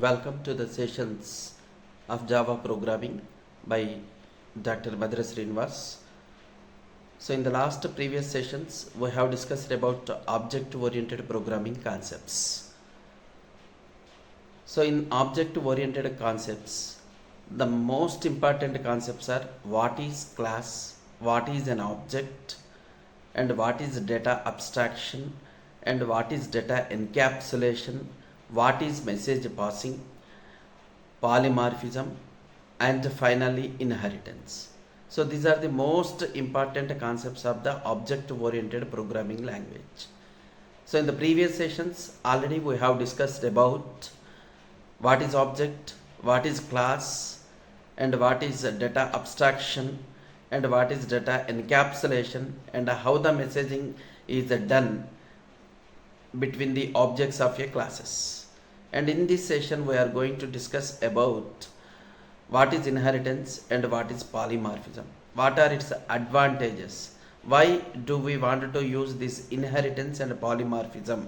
Welcome to the sessions of Java programming by Dr. Badra Srinivas. So in the previous sessions, we have discussed about object-oriented programming concepts. So in object-oriented concepts, the most important concepts are what is class, what is an object, and what is data abstraction, and what is data encapsulation, what is message passing, polymorphism, and finally inheritance. So these are the most important concepts of the object oriented programming language. So in the previous sessions already we have discussed about what is object, what is class, and what is data abstraction, and what is data encapsulation, and how the messaging is done between the objects of a classes. And in this session we are going to discuss about what is inheritance and what is polymorphism, what are its advantages, why do we want to use this inheritance and polymorphism,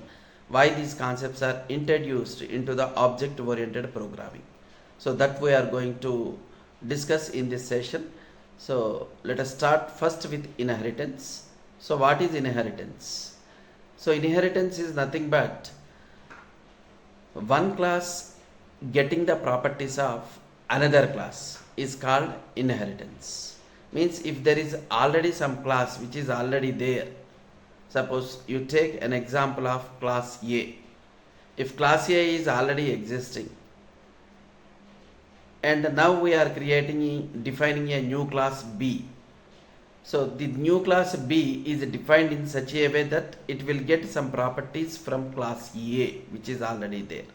why these concepts are introduced into the object oriented programming. So that we are going to discuss in this session. So let us start first with inheritance. So what is inheritance? So inheritance is nothing but one class getting the properties of another class is called inheritance. Means if there is already some class which is already there, suppose you take an example of class A. If class A is already existing and now we are defining a new class B. So the new class B is defined in such a way that it will get some properties from class A which is already there.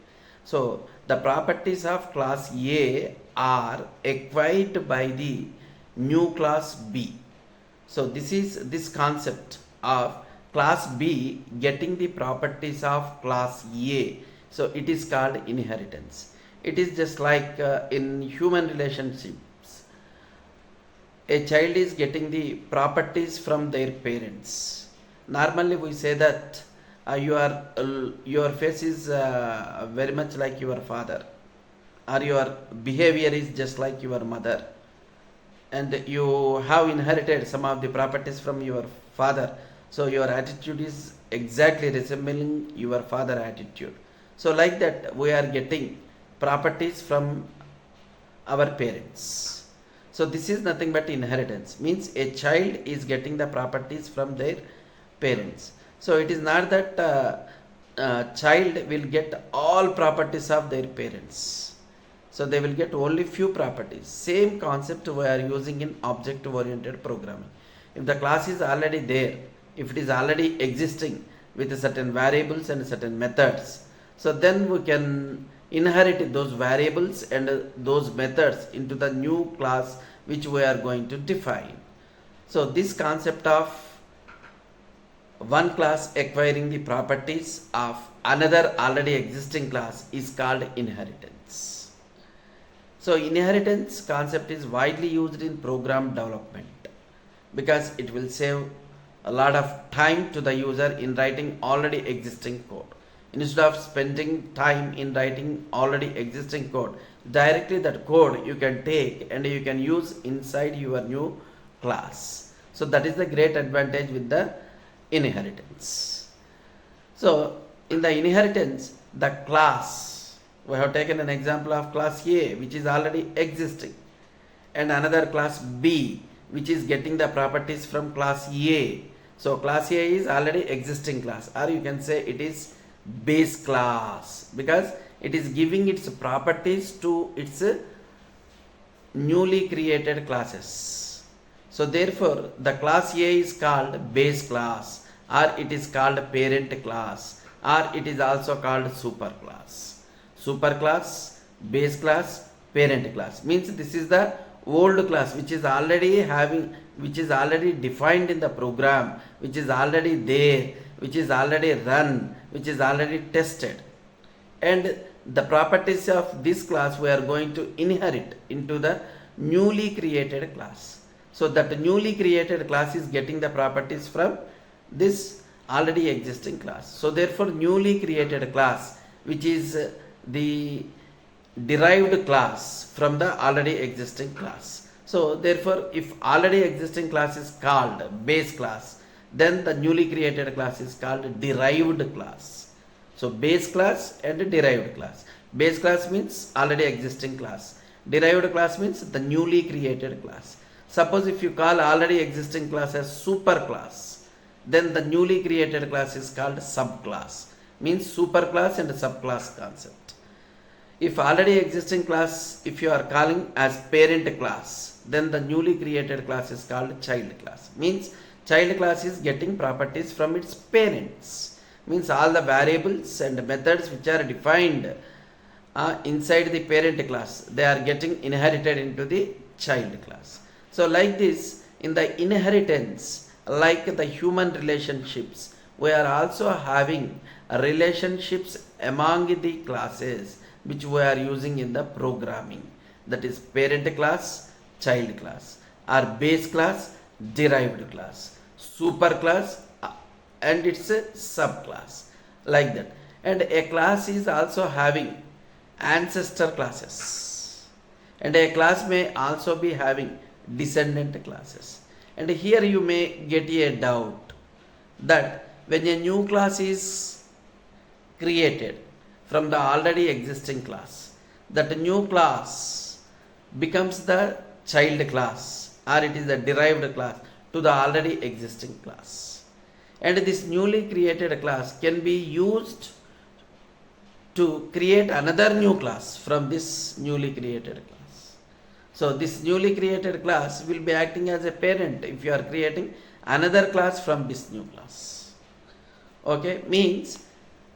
So the properties of class A are acquired by the new class B. So this is this concept of class B getting the properties of class A. So it is called inheritance. It is just like in human relationships. A child is getting the properties from their parents. Normally we say that your face is very much like your father, or your behavior is just like your mother, and you have inherited some of the properties from your father. So your attitude is exactly resembling your father attitude. So like that we are getting properties from our parents. So this is nothing but inheritance. Means a child is getting the properties from their parents. So it is not that child will get all properties of their parents. So they will get only few properties. Same concept we are using in object oriented programming. If the class is already there, if it is already existing with certain variables and certain methods, so then we can inherit those variables and those methods into the new class which we are going to define. So this concept of one class acquiring the properties of another already existing class is called inheritance. So inheritance concept is widely used in program development because it will save a lot of time to the user in writing already existing code. Instead of spending time in writing already existing code, directly that code you can take and you can use inside your new class. So that is the great advantage with the inheritance. So in the inheritance, the class, we have taken an example of class A which is already existing, and another class B which is getting the properties from class A. So class A is already existing class, or you can say it is base class because it is giving its properties to its newly created classes. So therefore the class A is called base class, or it is called parent class, or it is also called superclass. Superclass, base class, parent class means this is the old class which is already defined in the program, which is already there, which is already run, which is already tested, and the properties of this class we are going to inherit into the newly created class. So that newly created class is getting the properties from this already existing class. So therefore newly created class which is the derived class from the already existing class. So therefore, if already existing class is called base class, then the newly created class is called derived class. So base class and derived class. Base class means already existing class. Derived class means the newly created class. Suppose if you call already existing class as super class, then the newly created class is called subclass. Means superclass and subclass concept. If already existing class, if you are calling as parent class, then the newly created class is called child class. Means child class is getting properties from its parents. Means all the variables and methods which are defined inside the parent class, they are getting inherited into the child class. So like this, in the inheritance, like the human relationships, we are also having relationships among the classes which we are using in the programming. That is parent class, child class, or base class, derived class, super class, and it's a subclass, like that. And a class is also having ancestor classes, and a class may also be having descendant classes. And here you may get a doubt that when a new class is created from the already existing class, that new class becomes the child class, or it is a derived class to the already existing class. And this newly created class can be used to create another new class from this newly created class. So this newly created class will be acting as a parent if you are creating another class from this new class. Okay, means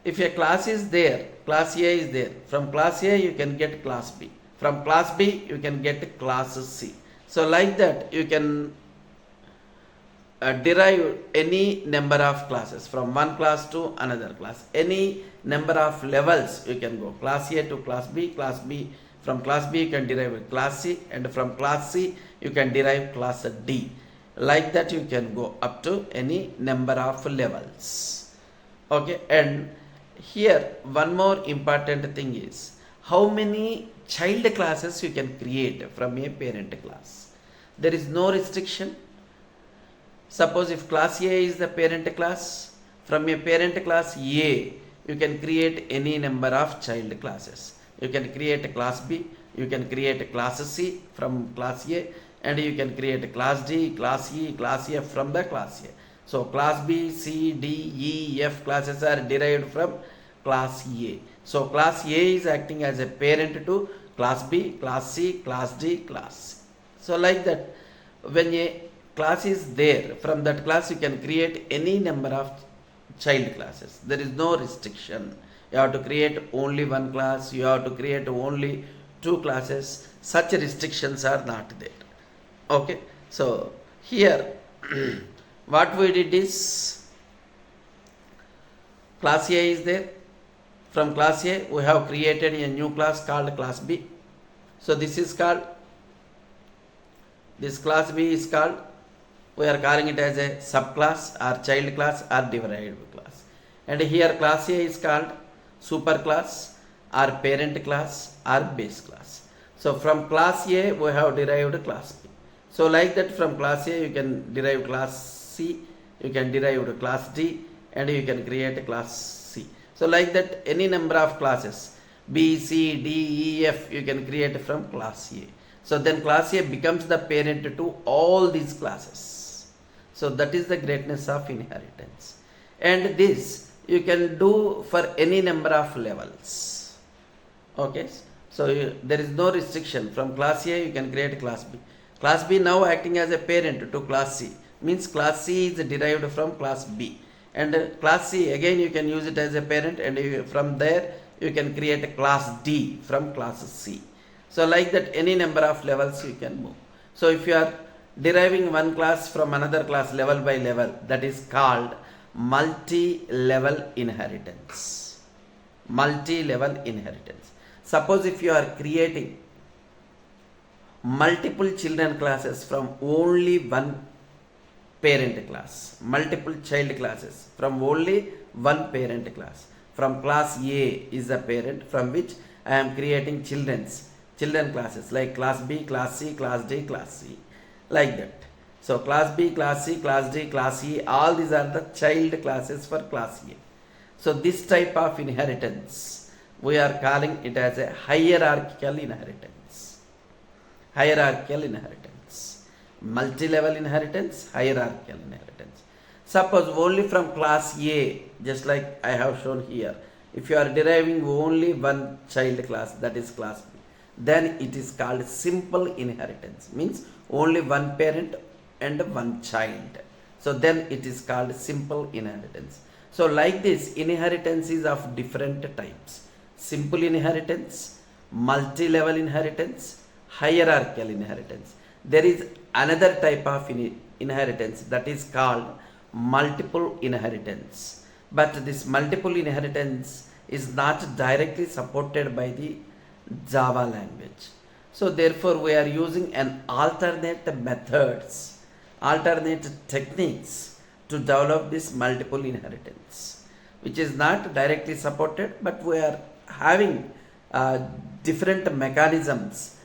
if a class is there, class A is there, from class A you can get class B, from class B you can get class C. So like that you can derive any number of classes from one class to another class. Any number of levels you can go, class A to class B, from class B you can derive class C, and from class C you can derive class D. Like that you can go up to any number of levels. Okay, and here one more important thing is how many child classes you can create from a parent class. There is no restriction. Suppose if class A is the parent class, from a parent class A, you can create any number of child classes. You can create class B, you can create class C from class A, and you can create class D, class E, class F from the class A. So class B, C, D, E, F classes are derived from class A. So class A is acting as a parent to class B, class C, class D, class C. So like that, when a class is there, from that class you can create any number of child classes. There is no restriction. You have to create only one class, you have to create only two classes. Such restrictions are not there. Okay, so here what we did is, class A is there. From class A we have created a new class called class B. So this is called, this class B is called, we are calling it as a subclass or child class or derived class. And here class A is called superclass or parent class or base class. So from class A we have derived class B. So like that, from class A you can derive class C, you can derive class D, and you can create a class C. So like that, any number of classes B, C, D, E, F you can create from class A. So then class A becomes the parent to all these classes. So that is the greatness of inheritance. And this you can do for any number of levels. Okay, so there is no restriction. From class A you can create class B. Class B now acting as a parent to class C, means class C is derived from class B, and class C again you can use it as a parent, and from there you can create a class D from class C. So like that, any number of levels you can move. So if you are deriving one class from another class level by level, that is called multi-level inheritance. Multi-level inheritance. Suppose if you are creating multiple children classes from only one parent class, multiple child classes from only one parent class. From class A is the parent from which I am creating children classes like class B, class C, class D, class C, like that. So class B, class C, class D, class E, all these are the child classes for class A. So this type of inheritance, we are calling it as a hierarchical inheritance. Hierarchical inheritance. Multi-level inheritance, hierarchical inheritance. Suppose only from class A, just like I have shown here, if you are deriving only one child class, that is class B, then it is called simple inheritance. Means only one parent and one child. So then it is called simple inheritance. So like this, inheritance is of different types. Simple inheritance, multi-level inheritance, hierarchical inheritance. There is another type of inheritance that is called multiple inheritance. But this multiple inheritance is not directly supported by the Java language. So therefore we are using an alternate methods, alternate techniques to develop this multiple inheritance, which is not directly supported, but we are having different mechanisms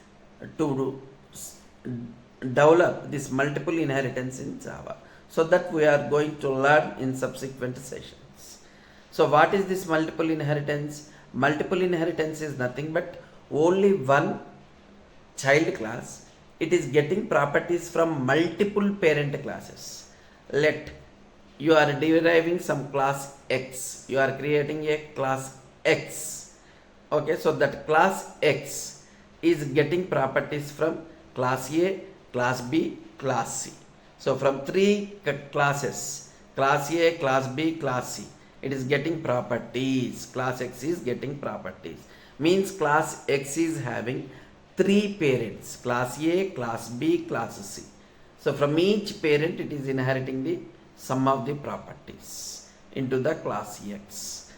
to develop this multiple inheritance in Java. So that we are going to learn in subsequent sessions. So what is this multiple inheritance? Multiple inheritance is nothing but only one child class. It is getting properties from multiple parent classes. Let you are deriving some class X. You are creating a class X. Okay, so that class X is getting properties from class A, class B, class C. So from three classes, class A, class B, class C, it is getting properties. Class X is getting properties. Means class X is having three parents, class A, class B, class C. So from each parent it is inheriting the sum of the properties into the class X.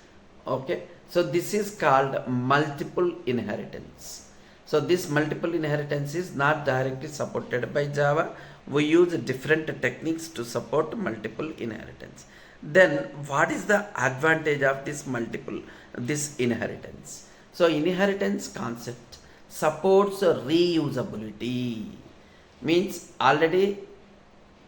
Okay, so this is called multiple inheritance. So this multiple inheritance is not directly supported by Java. We use different techniques to support multiple inheritance. Then what is the advantage of this inheritance? So inheritance concept supports reusability. Means already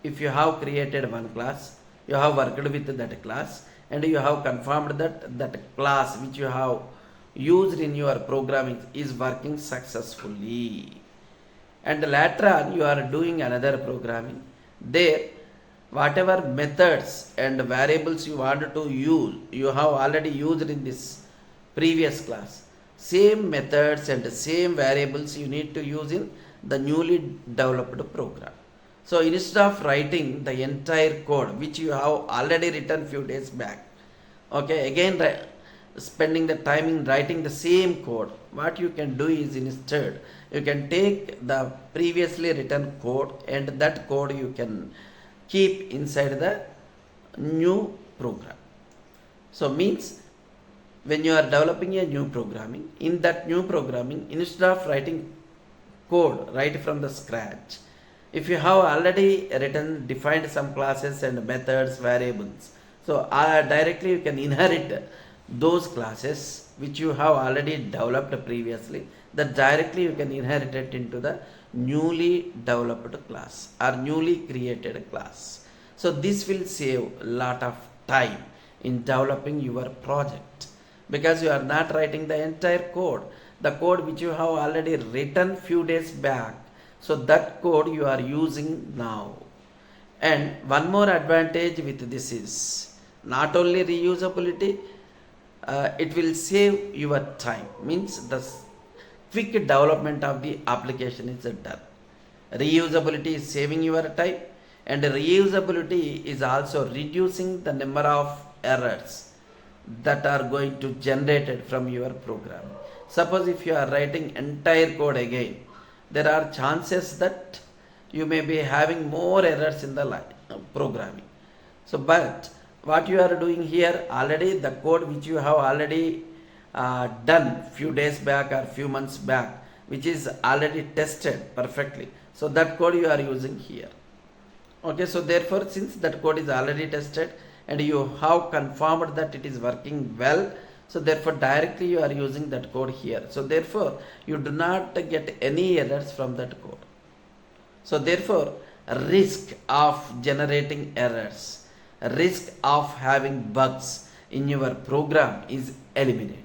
if you have created one class, you have worked with that class and you have confirmed that that class which you have used in your programming is working successfully. And later on you are doing another programming. There whatever methods and variables you want to use, you have already used in this previous class. Same methods and same variables you need to use in the newly developed program. So instead of writing the entire code which you have already written few days back, okay, again spending the time in writing the same code, what you can do is instead you can take the previously written code and that code you can keep inside the new program. So means when you are developing a new programming, in that new programming, instead of writing code right from the scratch, if you have already defined some classes and methods, variables, so directly you can inherit those classes which you have already developed previously, that directly you can inherit it into the newly developed class or newly created class. So this will save a lot of time in developing your project, because you are not writing the entire code, the code which you have already written few days back, so that code you are using now. And one more advantage with this is not only reusability, it will save your time. Means the quick development of the application is done. Reusability is saving your time, and reusability is also reducing the number of errors that are going to generated from your program. Suppose if you are writing entire code again, there are chances that you may be having more errors in the programming. So but what you are doing here, already the code which you have already done few days back or few months back, which is already tested perfectly, so that code you are using here. Okay, so therefore since that code is already tested and you have confirmed that it is working well, So therefore directly you are using that code here. So therefore you do not get any errors from that code. So therefore risk of generating errors, risk of having bugs in your program is eliminated.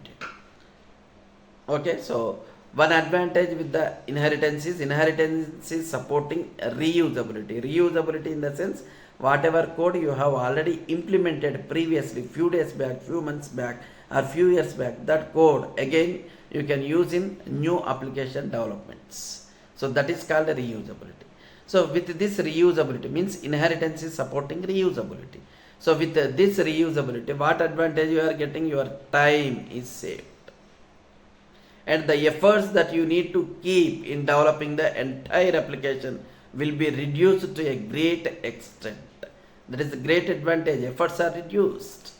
Okay, so one advantage with the inheritance is supporting reusability. Reusability in the sense whatever code you have already implemented previously, few days back, few months back, or few years back, that code again you can use in new application developments. So that is called reusability. So with this reusability means inheritance is supporting reusability. So with this reusability, what advantage you are getting? Your time is saved. And the efforts that you need to keep in developing the entire application will be reduced to a great extent. That is a great advantage. Efforts are reduced.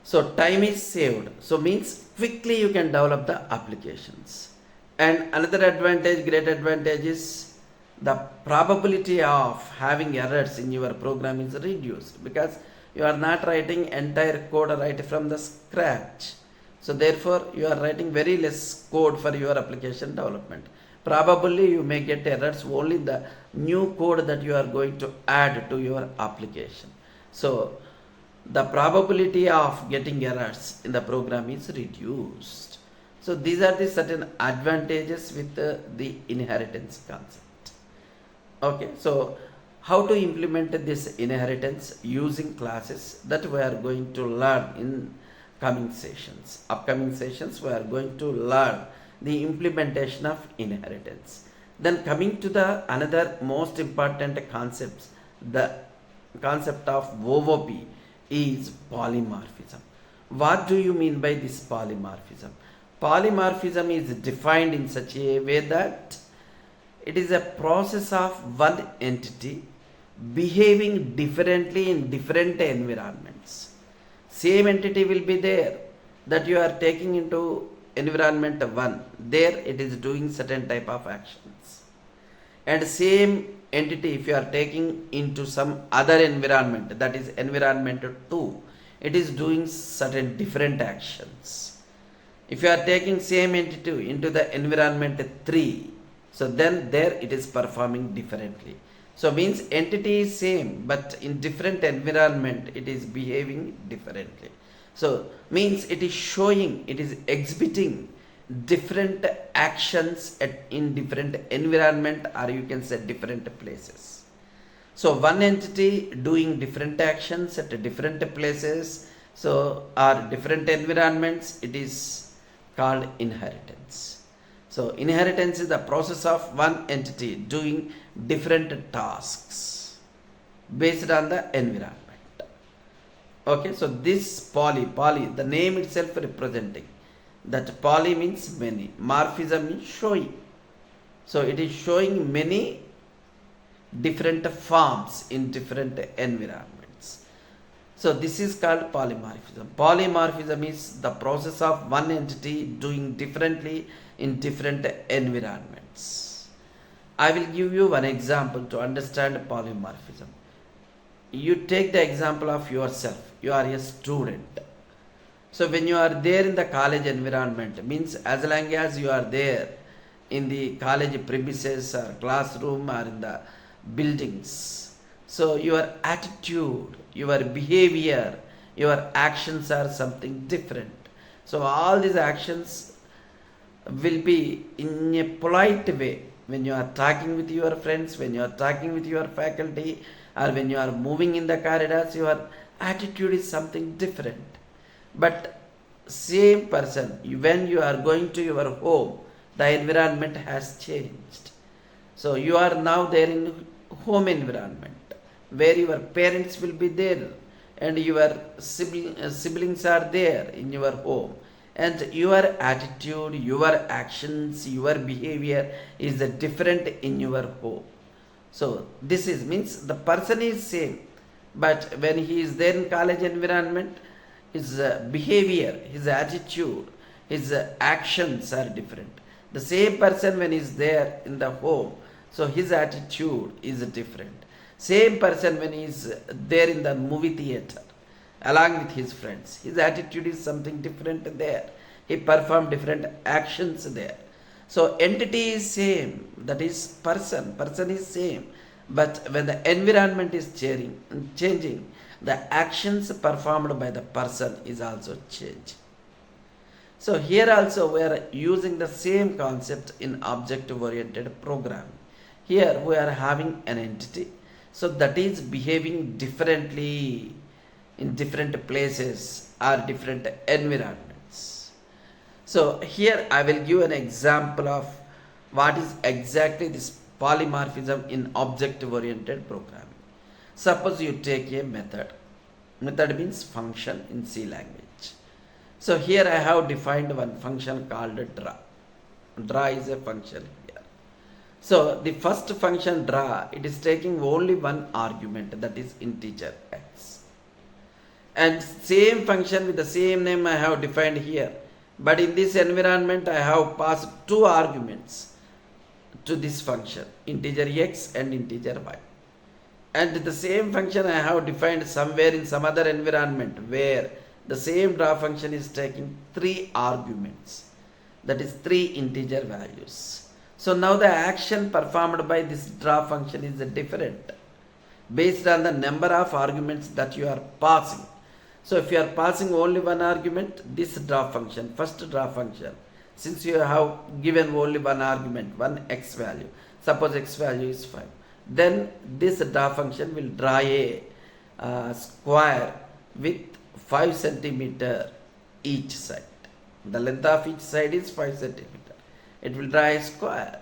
So time is saved. So means quickly you can develop the applications. And another advantage, great advantage is the probability of having errors in your program is reduced because you are not writing entire code right from the scratch. So therefore you are writing very less code for your application development. Probably you may get errors only in the new code that you are going to add to your application. So the probability of getting errors in the program is reduced. So these are the certain advantages with the inheritance concept. Okay, so how to implement this inheritance using classes, that we are going to learn in coming sessions. Upcoming sessions we are going to learn the implementation of inheritance. Then coming to the another most important concepts, the concept of OOP is polymorphism. What do you mean by this polymorphism? Polymorphism is defined in such a way that it is a process of one entity behaving differently in different environments. Same entity will be there that you are taking into environment 1. There it is doing certain type of actions. And same entity if you are taking into some other environment, that is environment 2, it is doing certain different actions. If you are taking same entity into the environment 3, so then there it is performing differently. So means entity is same but in different environment it is behaving differently. So means it is showing, it is exhibiting different actions in different environment, or you can say different places. So one entity doing different actions at different places, so or different environments, it is called inheritance. So inheritance is the process of one entity doing different tasks based on the environment. Okay, so this poly, the name itself representing that poly means many, morphism means showing. So it is showing many different forms in different environments. So this is called polymorphism. Polymorphism is the process of one entity doing differently in different environments. I will give you one example to understand polymorphism. You take the example of yourself. You are a student. So when you are there in the college environment, means as long as you are there in the college premises or classroom or in the buildings, so your attitude, your behavior, your actions are something different. So all these actions will be in a polite way when you are talking with your friends, when you are talking with your faculty, or when you are moving in the corridors, your attitude is something different. But same person, when you are going to your home, the environment has changed. So you are now there in home environment where your parents will be there and your siblings are there in your home, and your attitude, your actions, your behavior is different in your home. So this is means the person is same, but when he is there in college environment, his behavior, his attitude, his actions are different. The same person when he is there in the home, so his attitude is different. Same person when he is there in the movie theater, along with his friends. His attitude is something different there. He performed different actions there. So entity is same, that is person is same. But when the environment is changing, the actions performed by the person is also changing. So here also we are using the same concept in object-oriented programming. Here we are having an entity, so that is behaving differently in different places or different environments. So here I will give an example of what is exactly this polymorphism in object-oriented programming. Suppose you take a method. Method means function in C language. So here I have defined one function called draw. Draw is a function here. So the first function draw, it is taking only one argument, that is integer x. And same function with the same name I have defined here. But in this environment I have passed two arguments to this function, integer x and integer y. And the same function I have defined somewhere in some other environment where the same draw function is taking three arguments, that is three integer values. So now the action performed by this draw function is different based on the number of arguments that you are passing. So if you are passing only one argument, this draw function, first draw function, since you have given only one argument, one x value, suppose x value is 5, then this draw function will draw a square with 5 centimeter each side. The length of each side is 5 centimeter. It will draw a square.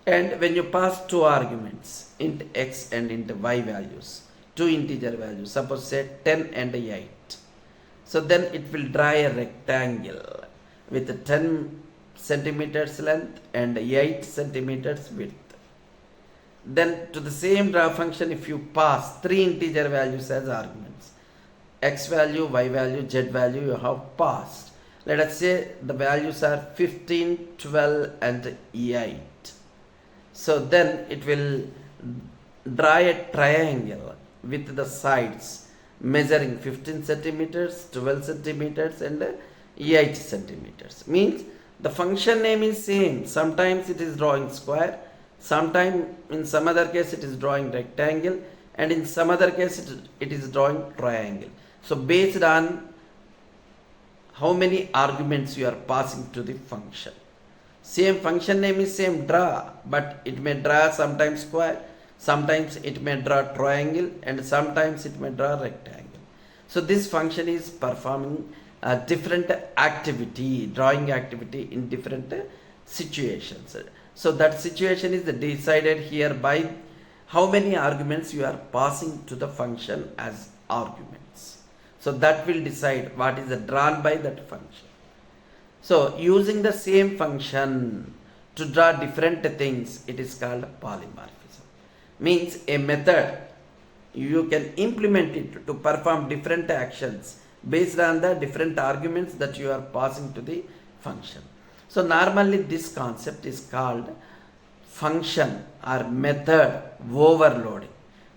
And when you pass two arguments, int x and int y values, two integer values, suppose say 10 and 8. So then it will draw a rectangle with 10 centimeters length and 8 centimeters width. Then to the same draw function, if you pass three integer values as arguments, x value, y value, z value, you have passed. Let us say the values are 15, 12 and 8. So then it will draw a triangle with the sides measuring 15 centimeters, 12 centimeters and 8 centimeters. Means the function name is same. Sometimes it is drawing square, sometimes in some other case it is drawing rectangle, and in some other case it is drawing triangle. So based on how many arguments you are passing to the function. Same function name is same draw, but it may draw sometimes square, sometimes it may draw triangle, and sometimes it may draw rectangle. So this function is performing a different activity, drawing activity in different situations. So that situation is decided here by how many arguments you are passing to the function as arguments. So that will decide what is drawn by that function. So using the same function to draw different things, it is called polymorphism. Means a method, you can implement it to perform different actions based on the different arguments that you are passing to the function. So normally this concept is called function or method overloading.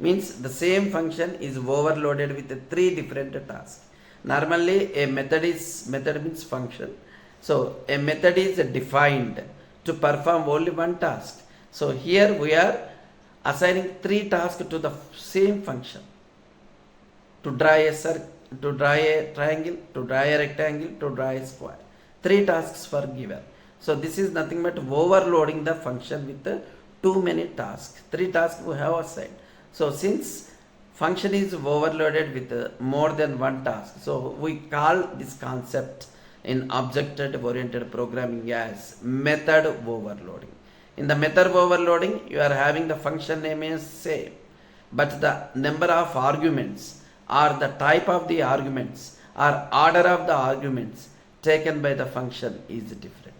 Means the same function is overloaded with three different tasks. Normally a method means function. So a method is defined to perform only one task. So here we are assigning three tasks to the same function: to draw a circle, to draw a triangle, to draw a rectangle, to draw a square. Three tasks were given. So this is nothing but overloading the function with too many tasks. Three tasks we have assigned. So since function is overloaded with more than one task, so we call this concept in object-oriented programming as method overloading. In the method overloading, you are having the function name is same, but the number of arguments or the type of the arguments or order of the arguments taken by the function is different.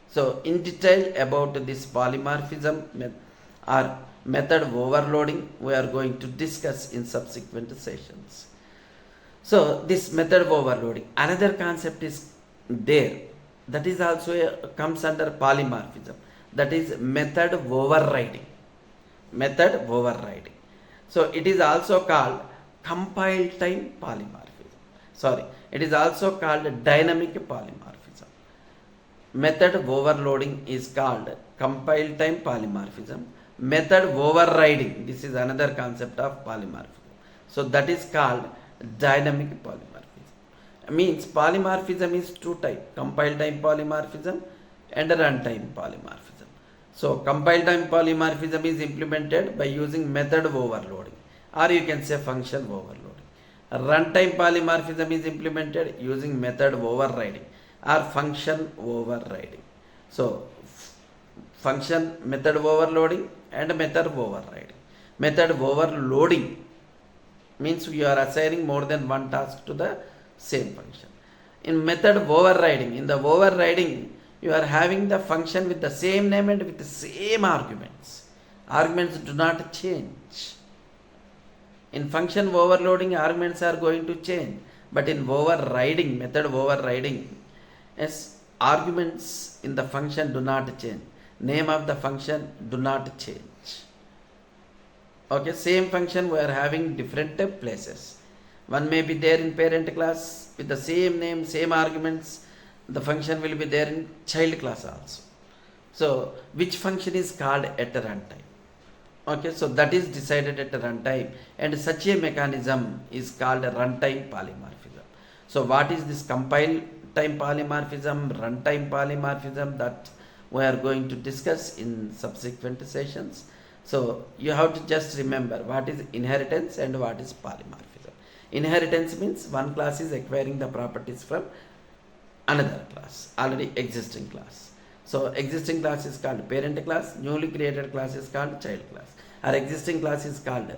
So in detail about this polymorphism or method overloading, we are going to discuss in subsequent sessions. So this method overloading, another concept is there, that is also comes under polymorphism, that is method overriding. Method overriding. So it is also called compile time polymorphism. Sorry, it is also called dynamic polymorphism. Method overloading is called compile time polymorphism. Method overriding, this is another concept of polymorphism. So that is called dynamic polymorphism. Means polymorphism is two types, compile time polymorphism and runtime polymorphism. So compile time polymorphism is implemented by using method overloading, or you can say function overloading. Runtime polymorphism is implemented using method overriding or function overriding. So function method overloading and method overriding. Method overloading means you are assigning more than one task to the same function. In method overriding, in the overriding, you are having the function with the same name and with the same arguments. Arguments do not change. In function overloading, arguments are going to change, but in overriding, method overriding, yes, arguments in the function do not change. Name of the function do not change. Okay, same function we are having different places. One may be there in parent class with the same name, same arguments. The function will be there in child class also. So which function is called at runtime? Okay, so that is decided at runtime, and such a mechanism is called runtime polymorphism. So what is this compile time polymorphism, runtime polymorphism, that we are going to discuss in subsequent sessions. So you have to just remember what is inheritance and what is polymorphism. Inheritance means one class is acquiring the properties from another class, already existing class. So existing class is called parent class, newly created class is called child class. Our existing class is called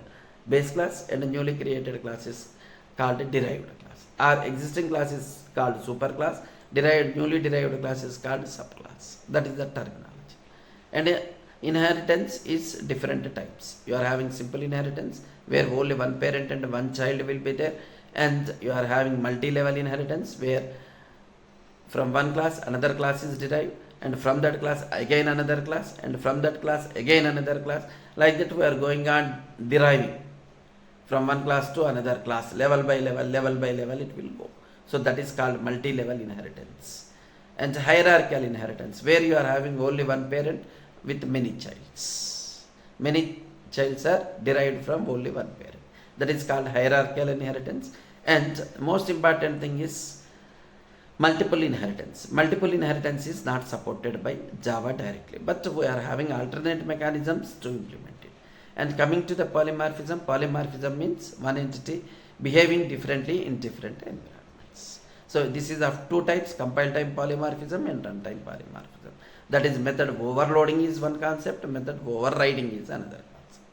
base class and newly created class is called derived class. Our existing class is called superclass, newly derived class is called subclass. That is the terminology. And inheritance is different types. You are having simple inheritance where only one parent and one child will be there, and you are having multi-level inheritance where from one class another class is derived, and from that class again another class, and from that class again another class. Like that we are going on deriving from one class to another class, level by level it will go. So that is called multi-level inheritance. And hierarchical inheritance where you are having only one parent with many childs. Many childs are derived from only one parent. That is called hierarchical inheritance. And most important thing is multiple inheritance. Multiple inheritance is not supported by Java directly, but we are having alternate mechanisms to implement it. And coming to the polymorphism, polymorphism means one entity behaving differently in different environments. So this is of two types, compile time polymorphism and runtime polymorphism. That is method overloading is one concept, method overriding is another concept.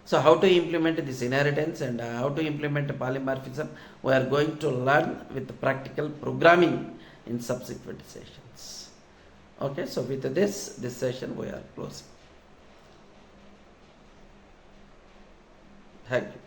So how to implement this inheritance and how to implement polymorphism, we are going to learn with practical programming in subsequent sessions. Okay, so with this session we are closing. Thank you.